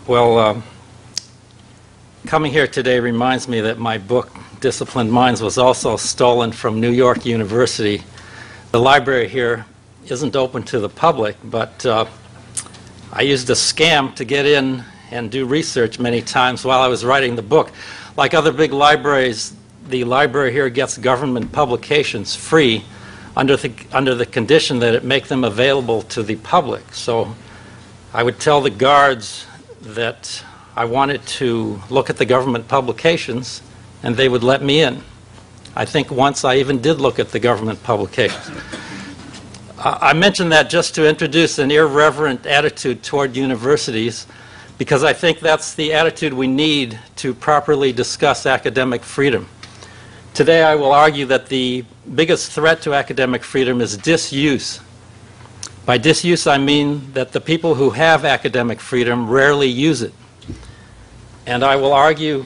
Well, coming here today reminds me that my book, Disciplined Minds, was also stolen from New York University. The library here isn't open to the public, but I used a scam to get in and do research many times while I was writing the book. Like other big libraries, the library here gets government publications free under the condition that it make them available to the public. So I would tell the guards that I wanted to look at the government publications, and they would let me in. I think once I even did look at the government publications. I mention that just to introduce an irreverent attitude toward universities, because I think that's the attitude we need to properly discuss academic freedom. Today I will argue that the biggest threat to academic freedom is disuse. By disuse I mean that the people who have academic freedom rarely use it. And I will argue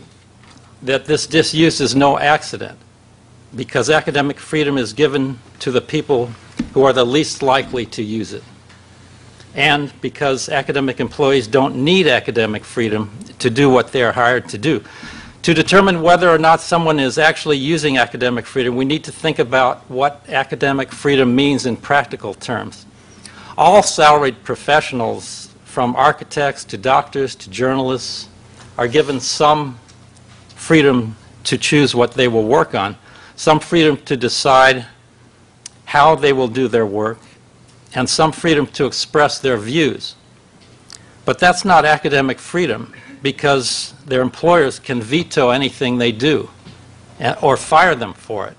that this disuse is no accident, because academic freedom is given to the people who are the least likely to use it. And because academic employees don't need academic freedom to do what they are hired to do. To determine whether or not someone is actually using academic freedom, we need to think about what academic freedom means in practical terms. All salaried professionals, from architects to doctors to journalists, are given some freedom to choose what they will work on, some freedom to decide how they will do their work, and some freedom to express their views. But that's not academic freedom, because their employers can veto anything they do or fire them for it.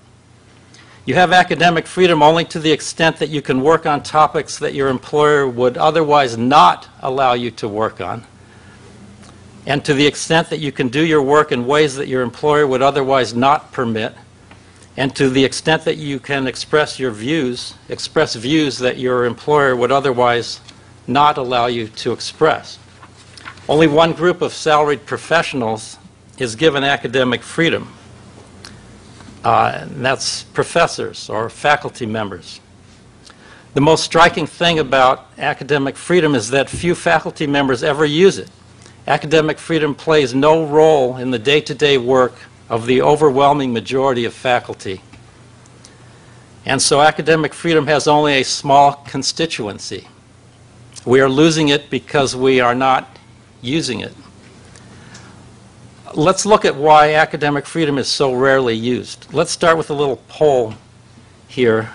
You have academic freedom only to the extent that you can work on topics that your employer would otherwise not allow you to work on, and to the extent that you can do your work in ways that your employer would otherwise not permit, and to the extent that you can express your views, express views that your employer would otherwise not allow you to express. Only one group of salaried professionals is given academic freedom, and that's professors or faculty members. The most striking thing about academic freedom is that few faculty members ever use it. Academic freedom plays no role in the day-to-day work of the overwhelming majority of faculty. And so academic freedom has only a small constituency. We are losing it because we are not using it. Let's look at why academic freedom is so rarely used. Let's start with a little poll here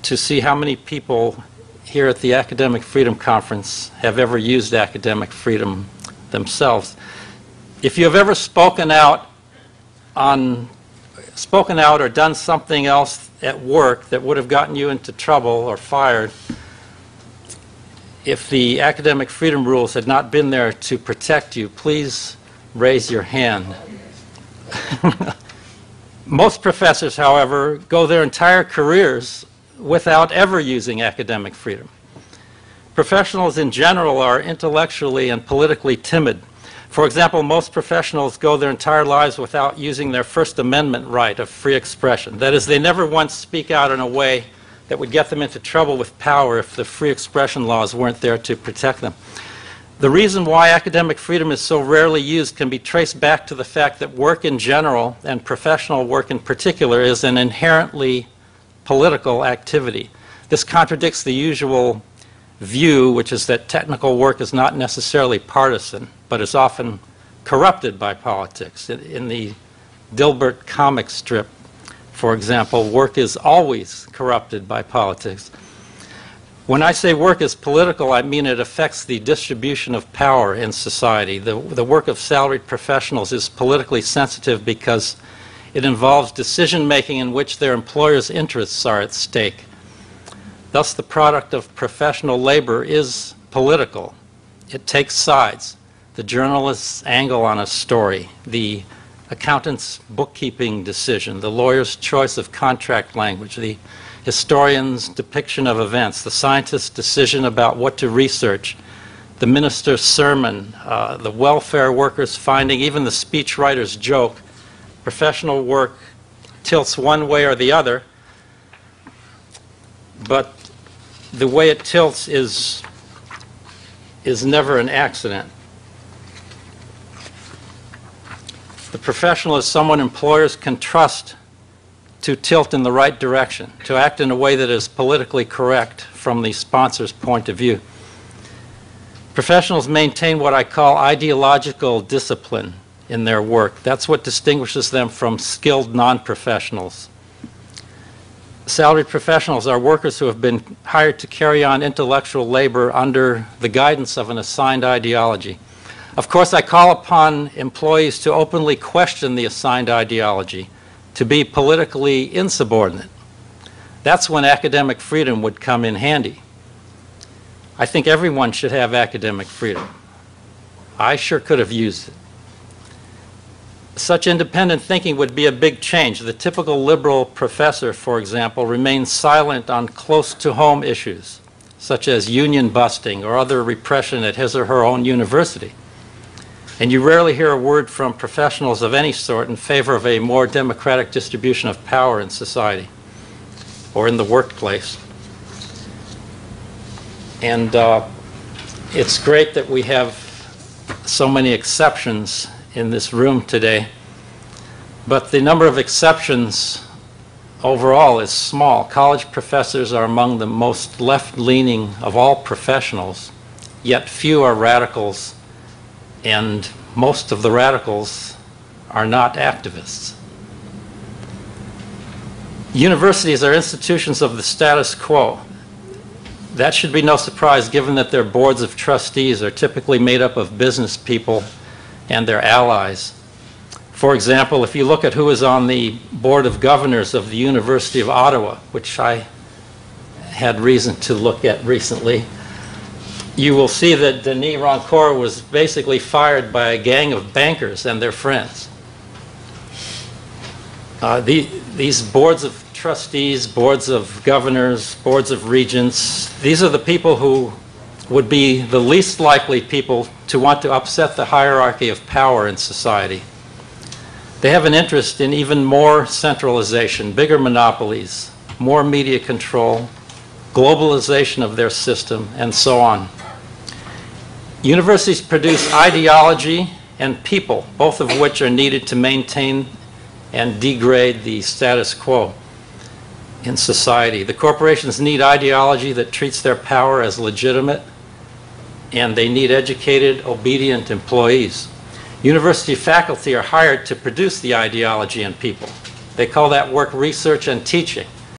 to see how many people here at the Academic Freedom Conference have ever used academic freedom themselves. If you have ever spoken out or done something else at work that would have gotten you into trouble or fired, if the academic freedom rules had not been there to protect you, please raise your hand. Most professors, however, go their entire careers without ever using academic freedom. Professionals in general are intellectually and politically timid. For example, most professionals go their entire lives without using their First Amendment right of free expression. That is, they never once speak out in a way that would get them into trouble with power if the free expression laws weren't there to protect them. The reason why academic freedom is so rarely used can be traced back to the fact that work in general, and professional work in particular, is an inherently political activity. This contradicts the usual view, which is that technical work is not necessarily partisan, but is often corrupted by politics. In the Dilbert comic strip, for example, work is always corrupted by politics. When I say work is political, I mean it affects the distribution of power in society. The work of salaried professionals is politically sensitive because it involves decision-making in which their employers' interests are at stake. Thus, the product of professional labor is political. It takes sides. The journalist's angle on a story, the accountant's bookkeeping decision, the lawyer's choice of contract language, the historian's depiction of events, the scientist's decision about what to research, the minister's sermon, the welfare worker's finding, even the speechwriter's joke. Professional work tilts one way or the other, but the way it tilts is never an accident. The professional is someone employers can trust to tilt in the right direction, to act in a way that is politically correct from the sponsor's point of view. Professionals maintain what I call ideological discipline in their work. That's what distinguishes them from skilled non-professionals. Salaried professionals are workers who have been hired to carry on intellectual labor under the guidance of an assigned ideology. Of course, I call upon employees to openly question the assigned ideology, to be politically insubordinate. That's when academic freedom would come in handy. I think everyone should have academic freedom. I sure could have used it. Such independent thinking would be a big change. The typical liberal professor, for example, remains silent on close-to-home issues, such as union busting or other repression at his or her own university. And you rarely hear a word from professionals of any sort in favor of a more democratic distribution of power in society or in the workplace. And it's great that we have so many exceptions in this room today, but the number of exceptions overall is small. College professors are among the most left-leaning of all professionals, yet few are radicals, and most of the radicals are not activists. Universities are institutions of the status quo. That should be no surprise given that their boards of trustees are typically made up of business people and their allies. For example, if you look at who is on the Board of Governors of the University of Ottawa, which I had reason to look at recently, you will see that Denis Rancourt was basically fired by a gang of bankers and their friends. These boards of trustees, boards of governors, boards of regents, these are the people who would be the least likely people to want to upset the hierarchy of power in society. They have an interest in even more centralization, bigger monopolies, more media control, globalization of their system, and so on. Universities produce ideology and people, both of which are needed to maintain and degrade the status quo in society. The corporations need ideology that treats their power as legitimate, and they need educated, obedient employees. University faculty are hired to produce the ideology in people. They call that work research and teaching.